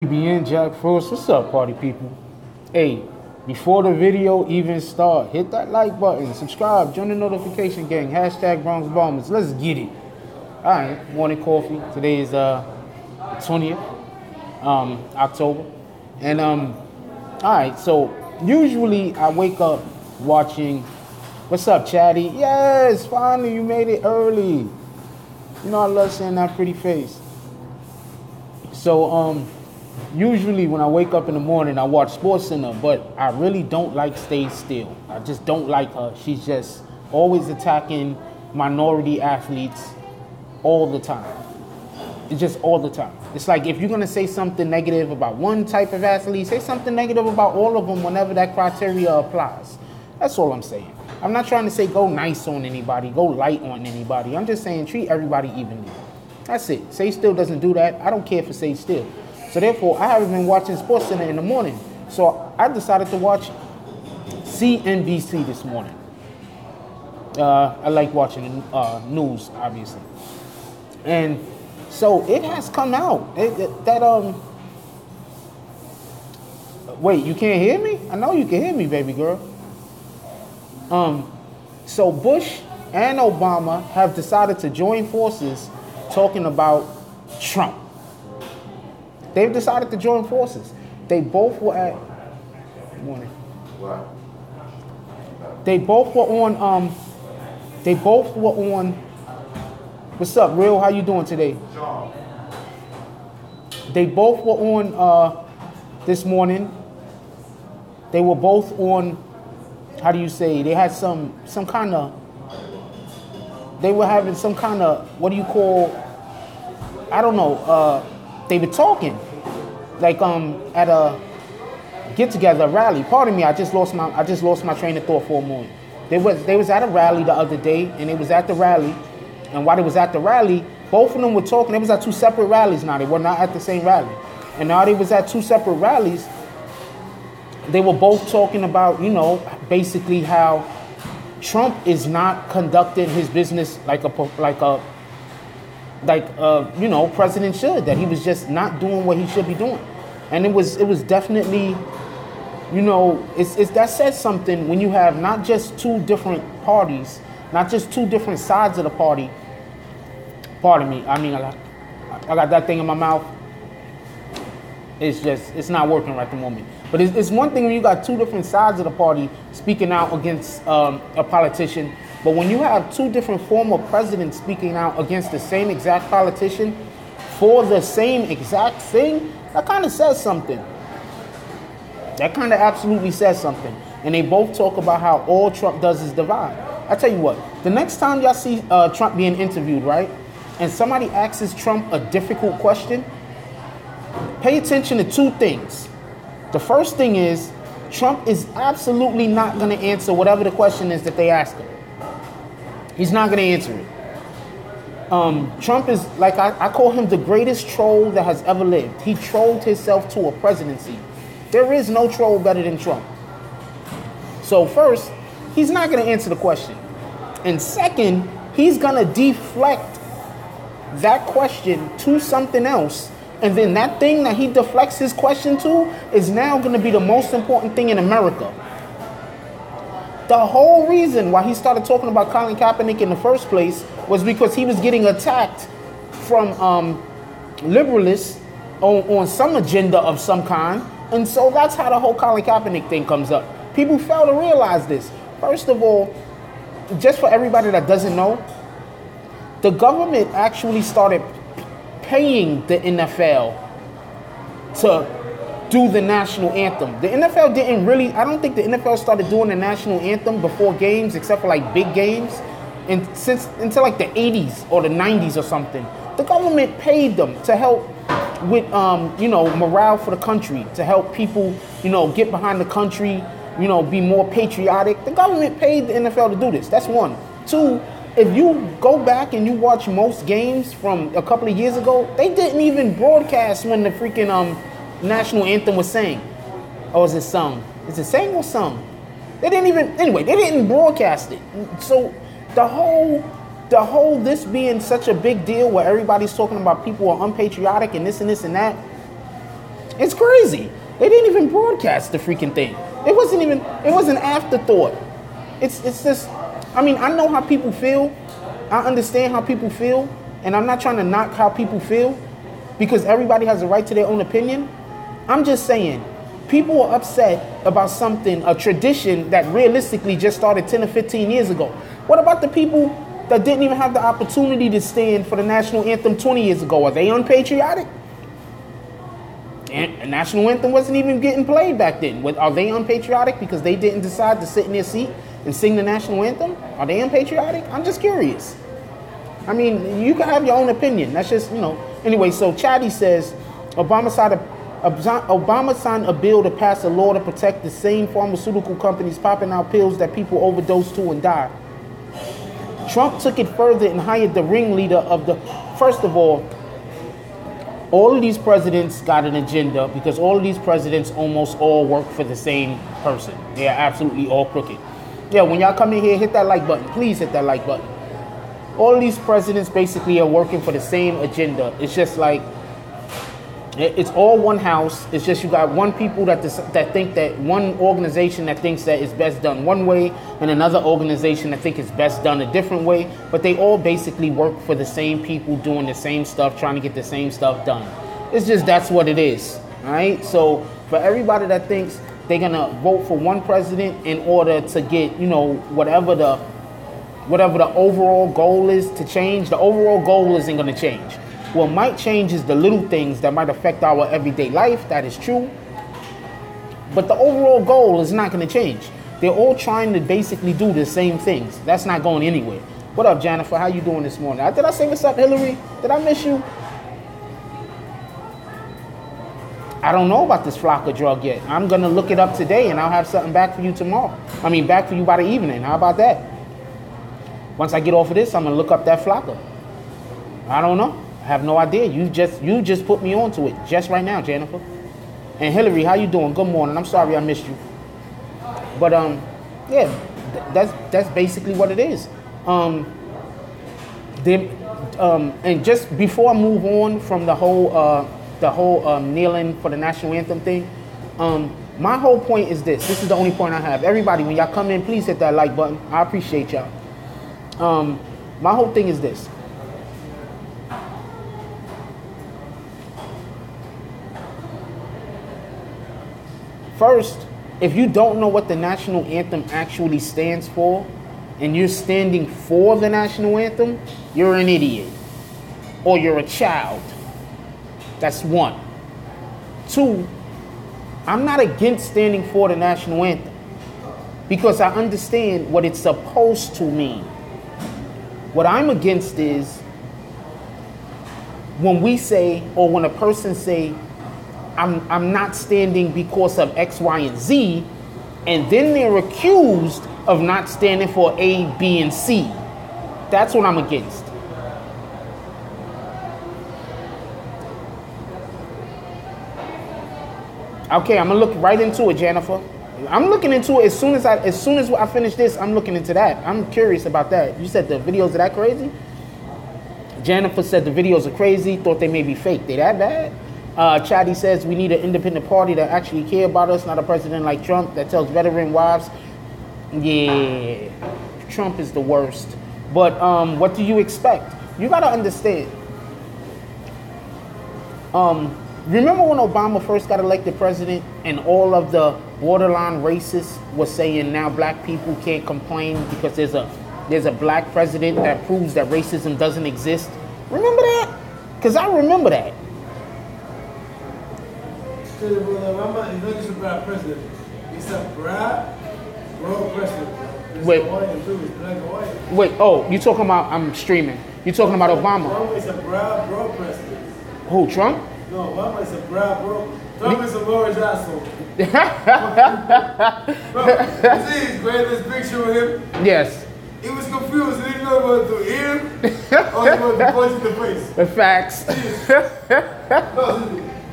BN Jack Frost. What's up, party people? Hey, before the video even start, hit that like button, subscribe, join the notification gang, hashtag Bronx Bombers. Let's get it. All right, morning coffee. Today is 20th October, and all right. So usually I wake up watching. What's up, Chatty? Yes, finally you made it early. You know I love seeing that pretty face. So usually when I wake up in the morning, I watch SportsCenter, but I really don't like Stay Still. I just don't like her. She's just always attacking minority athletes all the time. It's just all the time. It's like if you're going to say something negative about one type of athlete, say something negative about all of them whenever that criteria applies. That's all I'm saying. I'm not trying to say go nice on anybody, go light on anybody. I'm just saying treat everybody evenly. That's it. Say Still doesn't do that. I don't care for Say Still. So therefore, I haven't been watching SportsCenter in the morning. So I decided to watch CNBC this morning. I like watching news, obviously. And so it has come out wait, you can't hear me? I know you can hear me, baby girl. So Bush and Obama have decided to join forces talking about Trump. They've decided to join forces. They both were at morning. They both were on what's up, Real? How you doing today? They both were on this morning. They were both on, how do you say, they had some kind of, they were having some kind of, what do you call, I don't know, they were talking, like at a get-together, rally. Pardon me, I just lost my train of thought for a moment. They was at a rally the other day, and they was at the rally, and while they was at the rally, both of them were talking. They was at two separate rallies now. They were not at the same rally. And now they was at two separate rallies. They were both talking about, you know, basically how Trump is not conducting his business like you know, president should, that he was just not doing what he should be doing. And it was definitely, you know, it's that says something when you have not just two different parties, not just two different sides of the party. Pardon me, I mean, I got that thing in my mouth. It's not working right at the moment. But it's one thing when you got two different sides of the party speaking out against a politician. But when you have two different former presidents speaking out against the same exact politician for the same exact thing, that kind of says something. That kind of absolutely says something. And they both talk about how all Trump does is divide. I tell you what, the next time y'all see Trump being interviewed, right, and somebody asks Trump a difficult question, pay attention to two things. The first thing is, Trump is absolutely not going to answer whatever the question is that they ask him. He's not going to answer it. Trump is, like, I call him the greatest troll that has ever lived. He trolled himself to a presidency. There is no troll better than Trump. So first, he's not going to answer the question. And second, he's going to deflect that question to something else. And then that thing that he deflects his question to is now going to be the most important thing in America. The whole reason why he started talking about Colin Kaepernick in the first place was because he was getting attacked from liberalists on some agenda of some kind. And so that's how the whole Colin Kaepernick thing comes up. People fail to realize this. First of all, just for everybody that doesn't know, the government actually started paying the NFL to do the national anthem. The NFL didn't really, I don't think the NFL started doing the national anthem before games, except for like big games, and until like the 80s or the 90s or something. The government paid them to help with, you know, morale for the country, to help people, you know, get behind the country, you know, be more patriotic. The government paid the NFL to do this. That's one. Two, if you go back and you watch most games from a couple of years ago, they didn't even broadcast when the freaking national anthem was sang. Or is it sung? Is it sang or sung? They didn't even, anyway, they didn't broadcast it. So the whole this being such a big deal where everybody's talking about people are unpatriotic and this and that, It's crazy. They didn't even broadcast the freaking thing. It was an afterthought. It's just, I mean, I know how people feel. I understand how people feel. And I'm not trying to knock how people feel because everybody has a right to their own opinion. I'm just saying, people are upset about something, a tradition that realistically just started 10 or 15 years ago. What about the people that didn't even have the opportunity to stand for the national anthem 20 years ago? Are they unpatriotic? And the national anthem wasn't even getting played back then. Are they unpatriotic because they didn't decide to sit in their seat and sing the national anthem? Are they unpatriotic? I'm just curious. I mean, you can have your own opinion. That's just, Anyway, so Chatty says, Obama signed a bill to pass a law to protect the same pharmaceutical companies popping out pills that people overdose to and die. Trump took it further and hired the ringleader of the... First of all of these presidents got an agenda because all of these presidents almost all work for the same person. They are absolutely all crooked. Yeah, when y'all come in here, hit that like button. Please hit that like button. All of these presidents basically are working for the same agenda. It's just like, it's all one house. It's just you got one people that think that one organization that thinks that it's best done one way and another organization that think it's best done a different way. But they all basically work for the same people doing the same stuff, trying to get the same stuff done. It's just that's what it is. All right. So for everybody that thinks they're going to vote for one president in order to get, whatever the overall goal is to change, the overall goal isn't going to change. What might change is the little things that might affect our everyday life. That is true. But the overall goal is not going to change. They're all trying to basically do the same things. That's not going anywhere. What up, Jennifer? How you doing this morning? Did I say what's up, Hillary? Did I miss you? I don't know about this Flocka drug yet. I'm going to look it up today, and I'll have something back for you tomorrow. Back for you by the evening. How about that? Once I get off of this, I'm going to look up that Flocka. I don't know. I have no idea. You just put me onto it just right now, Jennifer. And Hillary, how you doing? Good morning. I'm sorry I missed you. But yeah, that's basically what it is. And just before I move on from the whole kneeling for the national anthem thing, my whole point is this. This is the only point I have. Everybody, when y'all come in, please hit that like button. I appreciate y'all. My whole thing is this. First, if you don't know what the national anthem actually stands for, and you're standing for the national anthem, you're an idiot. Or you're a child. That's one. Two, I'm not against standing for the national anthem because I understand what it's supposed to mean. What I'm against is when we say, or when a person say, I'm not standing because of X, Y, and Z, and then they're accused of not standing for A, B, and C. That's what I'm against. Okay, I'm gonna look right into it, Jennifer. I'm looking into it as soon as I finish this. I'm looking into that. I'm curious about that. You said the videos are that crazy? Jennifer said the videos are crazy. Thought they may be fake. They that bad? Chatty says we need an independent party that actually care about us, not a president like Trump that tells veteran wives. Yeah, Trump is the worst. But what do you expect? You gotta understand. Remember when Obama first got elected president and all of the borderline racists were saying now black people can't complain because there's a black president that proves that racism doesn't exist? Remember that? Because I remember that. Obama is not just a black president. He's a black, broad president. Wait. Black and white. Wait, oh, you talking about, I'm streaming. You talking about Obama? Obama is a broad president. Who, Trump? No, Obama is a broad. Trump is a Lord's asshole. Bro, you see his greatest picture with him? Yes. He was confused. He didn't know what to ear or he wanted to punch in the face. The facts. No,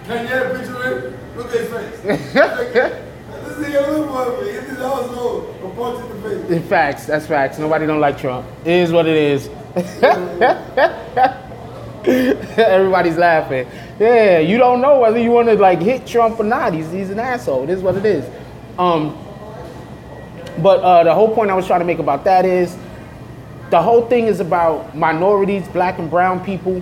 can you have a picture of him? Look at his face. This is your little boy. He's in his household. A punch in the face. The facts. That's facts. Nobody don't like Trump. It is what it is. Everybody's laughing. Yeah, you don't know whether you want to like hit Trump or not. He's an asshole. It is what it is. But the whole point I was trying to make about that is the whole thing is about minorities, black and brown people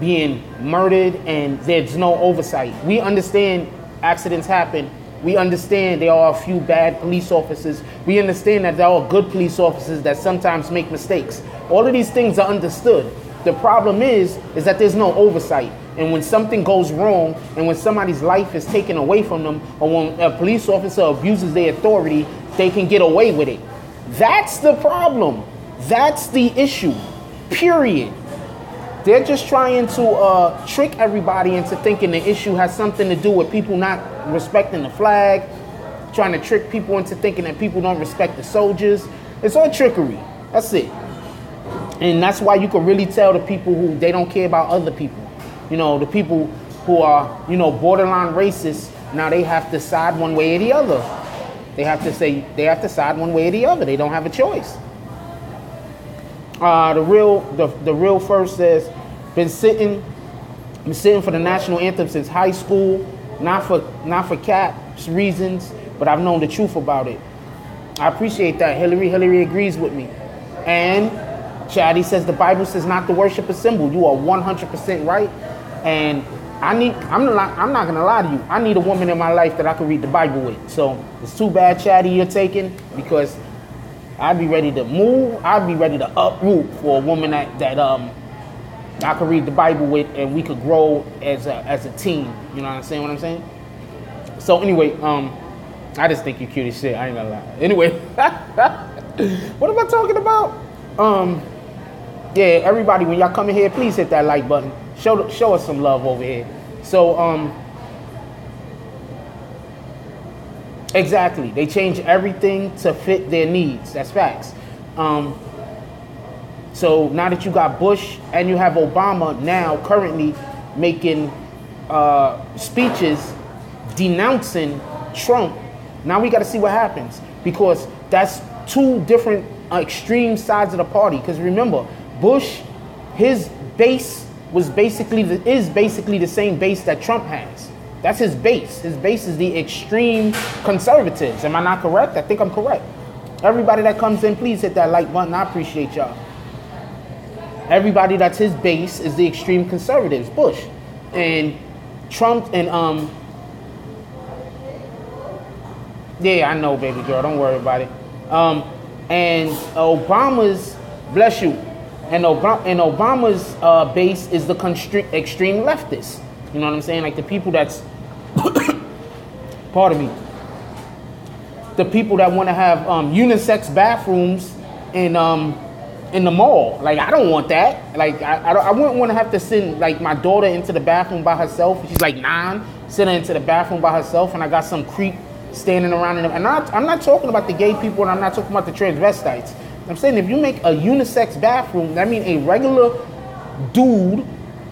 being murdered, and there's no oversight. We understand accidents happen. We understand there are a few bad police officers. We understand that there are good police officers that sometimes make mistakes. All of these things are understood. The problem is that there's no oversight. And when something goes wrong, and when somebody's life is taken away from them, or when a police officer abuses their authority, they can get away with it. That's the problem. That's the issue. Period. They're just trying to trick everybody into thinking the issue has something to do with people not respecting the flag, trying to trick people into thinking that people don't respect the soldiers. It's all trickery. That's it. And that's why you can really tell the people who they don't care about other people. You know, the people who are, borderline racist, now they have to side one way or the other. They have to side one way or the other. They don't have a choice. The real first says, been sitting for the national anthem since high school, not for Cap's reasons, but I've known the truth about it. I appreciate that. Hillary agrees with me. And Chatty says the Bible says not to worship a symbol. You are 100% right. And I'm not gonna lie to you. I need a woman in my life that I can read the Bible with. So it's too bad, Chatty, you're taking, because I'd be ready to move. I'd be ready to uproot for a woman that I could read the Bible with, and we could grow as a team. You know what I'm saying? So anyway, I just think you're cute as shit. I ain't gonna lie. Anyway, what am I talking about? Yeah, everybody, when y'all come in here, please hit that like button. Show us some love over here. So exactly, they change everything to fit their needs. That's facts. So now that you got Bush and you have Obama now currently making speeches denouncing Trump, now we got to see what happens, because that's two different extreme sides of the party. Because remember, Bush, his base is basically the same base that Trump has. That's his base. His base is the extreme conservatives. Am I not correct? I think I'm correct. Everybody that comes in, please hit that like button. I appreciate y'all. Everybody that's his base is the extreme conservatives. Bush and Trump and yeah, I know, baby girl. Don't worry about it. And Obama's, bless you, and Obama's base is the extreme leftists. You know what I'm saying? Like the people that's, pardon me, the people that want to have unisex bathrooms in the mall. Like, I don't want that. Like, I wouldn't want to have to send like my daughter into the bathroom by herself. She's like 9, send her into the bathroom by herself, and I got some creep standing around in them. And I'm not talking about the gay people, and I'm not talking about the transvestites. I'm saying if you make a unisex bathroom, that means a regular dude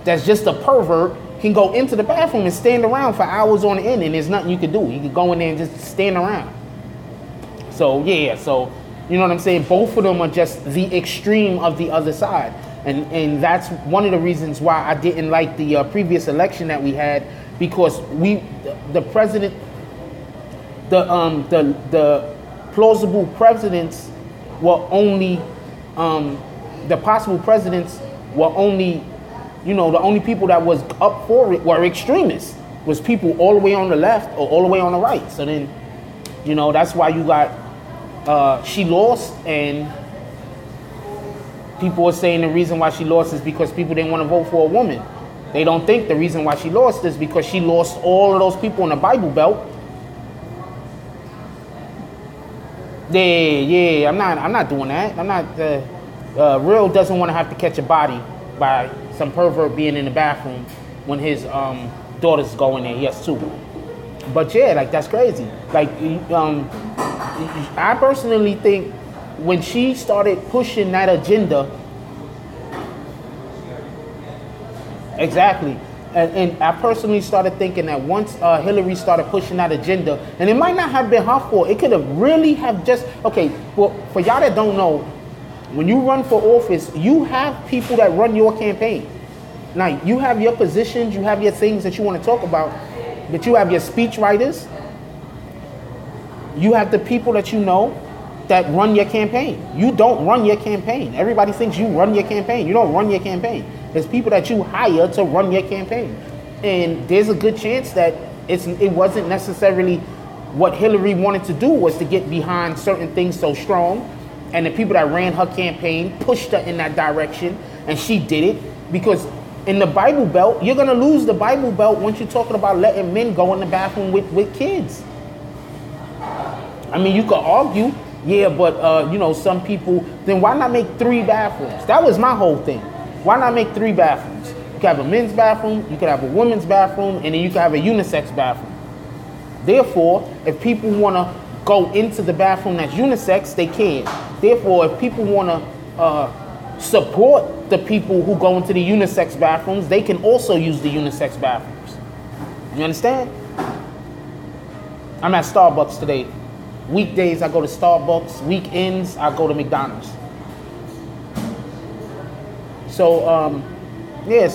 that's just a pervert can go into the bathroom and stand around for hours on end, and there's nothing you can do. You can go in there and just stand around. So yeah, so you know what I'm saying? Both of them are just the extreme of the other side. And that's one of the reasons why I didn't like the previous election that we had, because the president, the plausible presidents were only, the possible presidents were only, you know, the only people that was up for it were extremists, was people all the way on the left or all the way on the right. So then, you know, that's why you got, she lost, and people are saying the reason why she lost is because people didn't want to vote for a woman. They don't think the reason why she lost is because she lost all of those people in the Bible Belt. Yeah, I'm not doing that. I'm not. Real doesn't want to have to catch a body by some pervert being in the bathroom when his daughters go in there. He has 2. But yeah, like that's crazy. Like, I personally think when she started pushing that agenda, exactly. And I personally started thinking that once Hillary started pushing that agenda, and it might not have been her fault, it could have really have just, okay, well, for y'all that don't know, when you run for office, you have people that run your campaign. Now, you have your positions, you have your things that you want to talk about, but you have your speech writers, you have the people that you know that run your campaign. You don't run your campaign. Everybody thinks you run your campaign. You don't run your campaign. There's people that you hire to run your campaign. And there's a good chance that it wasn't necessarily what Hillary wanted to do was to get behind certain things so strong. And the people that ran her campaign pushed her in that direction. And she did it because in the Bible Belt, you're going to lose the Bible Belt once you're talking about letting men go in the bathroom with kids. I mean, you could argue, yeah, but, some people, then why not make 3 bathrooms? That was my whole thing. Why not make 3 bathrooms? You could have a men's bathroom, you could have a women's bathroom, and then you could have a unisex bathroom. Therefore, if people want to go into the bathroom that's unisex, they can. Therefore, if people want to support the people who go into the unisex bathrooms, they can also use the unisex bathrooms. You understand? I'm at Starbucks today. Weekdays, I go to Starbucks. Weekends, I go to McDonald's. So, they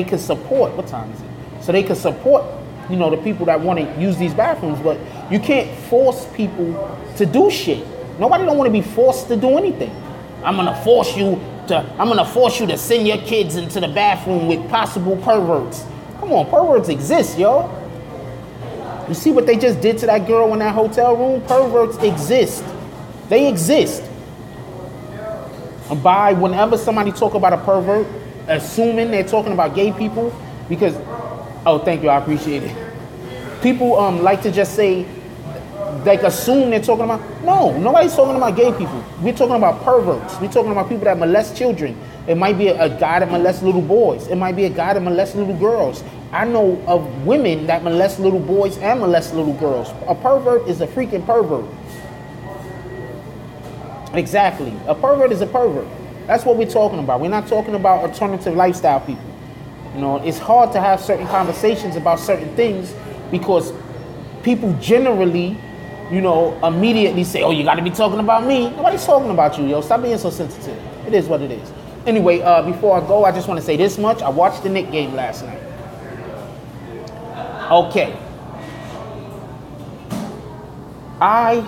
could support, what time is it? So they could support, the people that want to use these bathrooms, but you can't force people to do shit. Nobody don't want to be forced to do anything. I'm gonna force you to send your kids into the bathroom with possible perverts. Come on, perverts exist, yo. You see what they just did to that girl in that hotel room? Perverts exist. They exist. By whenever somebody talk about a pervert, assuming they're talking about gay people, because, oh, thank you, I appreciate it. People like to just say, like assume they're talking about, no, nobody's talking about gay people. We're talking about perverts. We're talking about people that molest children. It might be a guy that molests little boys. It might be a guy that molests little girls. I know of women that molest little boys and molest little girls. A pervert is a freaking pervert. Exactly. A pervert is a pervert. That's what we're talking about. We're not talking about alternative lifestyle people. It's hard to have certain conversations about certain things because people generally, immediately say, oh, you got to be talking about me. Nobody's talking about you, yo. Stop being so sensitive. It is what it is. Anyway, before I go, I just want to say this much. I watched the Knicks game last night. Okay. I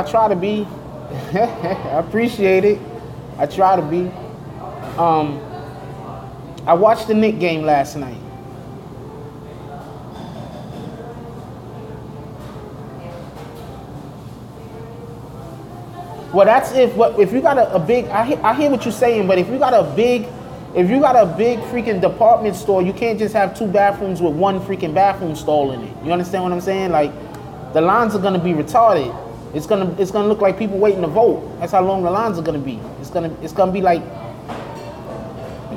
try to be. I appreciate it. I try to be. I watched the Knicks game last night. Well, that's if you got a big. I hear what you're saying, but if you got a big freaking department store, you can't just have 2 bathrooms with 1 freaking bathroom stall in it. You understand what I'm saying? Like, the lines are gonna be retarded. It's gonna look like people waiting to vote. That's how long the lines are gonna be. It's gonna be like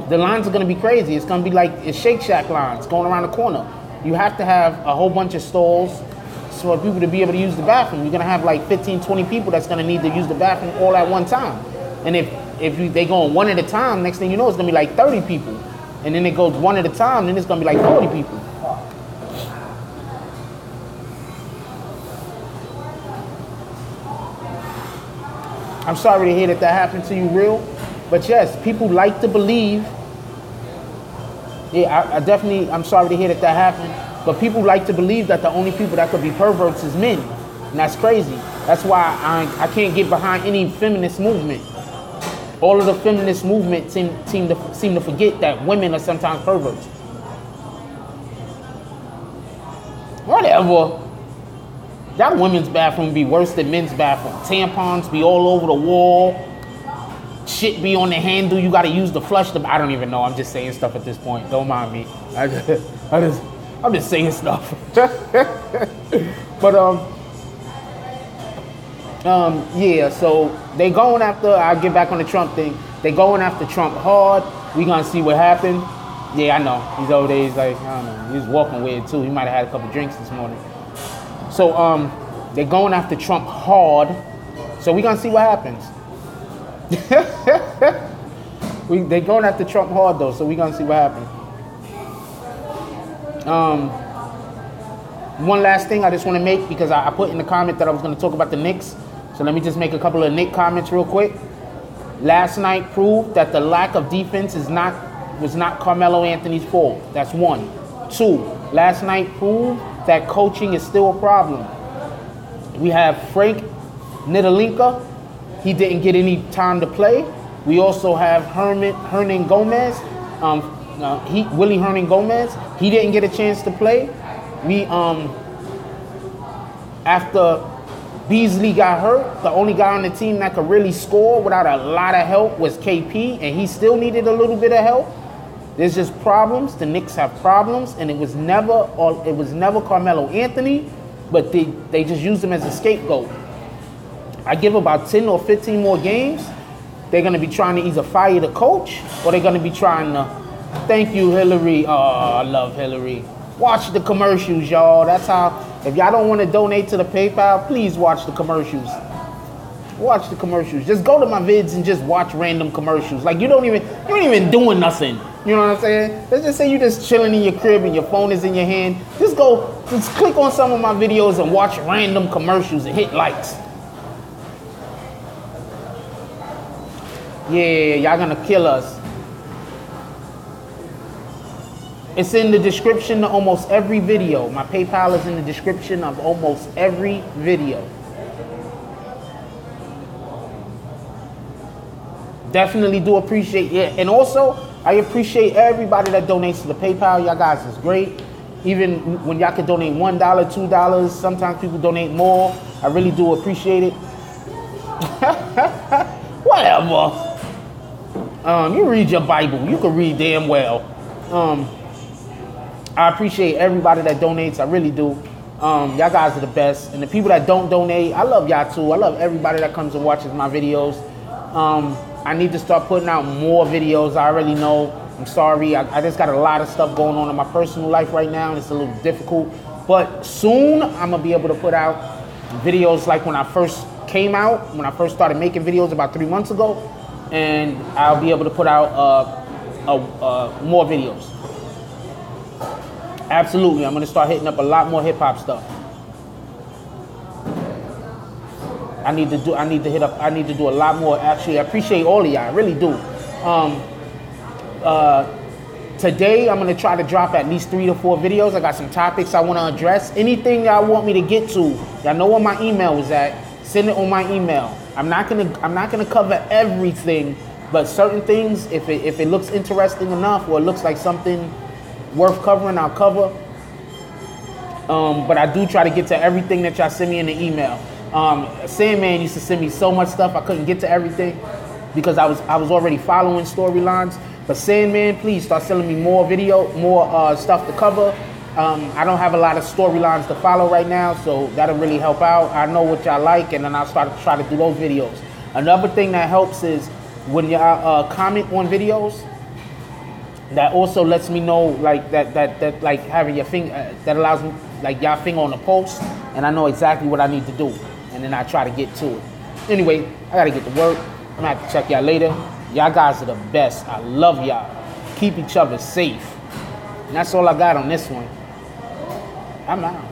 the lines are gonna be crazy. It's gonna be like it's Shake Shack lines going around the corner. You have to have a whole bunch of stalls for people to be able to use the bathroom. You're gonna have like 15, 20 people that's gonna need to use the bathroom all at one time. And if they go one at a time, next thing you know, it's gonna be like 30 people. And then it goes one at a time, then it's gonna be like 40 people. I'm sorry to hear that happened to you, real. But yes, people like to believe. Yeah, I'm sorry to hear that happened. But people like to believe that the only people that could be perverts is men. And that's crazy. That's why I can't get behind any feminist movement. All of the feminist movement seem to forget that women are sometimes perverts. Whatever. That women's bathroom be worse than men's bathroom. Tampons be all over the wall. Shit be on the handle. You gotta use the flush. I don't even know. I'm just saying stuff at this point. Don't mind me. I'm just saying stuff. But yeah. So they going after. I'll get back on the Trump thing. They going after Trump hard. We gonna see what happened. Yeah, I know. He's over there. He's like, I don't know. He was walking weird too. He might have had a couple drinks this morning. So they're going after Trump hard. So we gonna see what happens. They're going after Trump hard though. So we gonna see what happens. One last thing I just want to make, because I put in the comment that I was going to talk about the Knicks. So let me just make a couple of Knicks comments real quick. Last night proved that the lack of defense was not Carmelo Anthony's fault. That's one. Two, last night proved that coaching is still a problem. We have Frank Ntilikina. He didn't get any time to play. We also have Hernan Gomez. Willie Hernan Gomez. He didn't get a chance to play. We after Beasley got hurt, the only guy on the team that could really score without a lot of help was KP, and he still needed a little bit of help. There's just problems. The Knicks have problems, and it was never Carmelo Anthony, but they just used him as a scapegoat. I give about 10 or 15 more games, they're going to be trying to either fire the coach or they're going to be trying to, thank you, Hillary. Oh, I love Hillary. Watch the commercials, y'all. That's how, if y'all don't want to donate to the PayPal, please watch the commercials. Watch the commercials. Just go to my vids and just watch random commercials. Like you ain't even doing nothing. You know what I'm saying? Let's just say you just chilling in your crib and your phone is in your hand. Just click on some of my videos and watch random commercials and hit likes. Yeah, y'all gonna kill us. It's in the description of almost every video. My PayPal is in the description of almost every video. Definitely do appreciate it. And also, I appreciate everybody that donates to the PayPal. Y'all guys is great. Even when y'all can donate $1, $2, sometimes people donate more. I really do appreciate it. Whatever. You read your Bible. You can read damn well. I appreciate everybody that donates. I really do. Y'all guys are the best. And the people that don't donate, I love y'all too. I love everybody that comes and watches my videos. I need to start putting out more videos. I already know. I'm sorry. I just got a lot of stuff going on in my personal life right now, and it's a little difficult. But soon, I'm going to be able to put out videos like when I first came out, when I first started making videos about 3 months ago. And I'll be able to put out more videos. Absolutely. I'm going to start hitting up a lot more hip-hop stuff. I need to do a lot more. Actually, I appreciate all of y'all. I really do. Today, I'm going to try to drop at least 3 to 4 videos. I got some topics I want to address. Anything y'all want me to get to, y'all know where my email is at. Send it on my email. I'm not gonna cover everything, but certain things, if it looks interesting enough or it looks like something worth covering, I'll cover. But I do try to get to everything that y'all send me in the email. Sandman used to send me so much stuff I couldn't get to everything because I was already following storylines. But Sandman, please start sending me more stuff to cover. I don't have a lot of storylines to follow right now, so that'll really help out. I know what y'all like, and then I'll start to try to do those videos. Another thing that helps is when y'all comment on videos, that also lets me know like that like having your finger that allows me like y'all finger on the post, and I know exactly what I need to do, and then I try to get to it. Anyway, I gotta get to work. I'm gonna have to check y'all later. Y'all guys are the best. I love y'all. Keep each other safe. And that's all I got on this one. I'm out.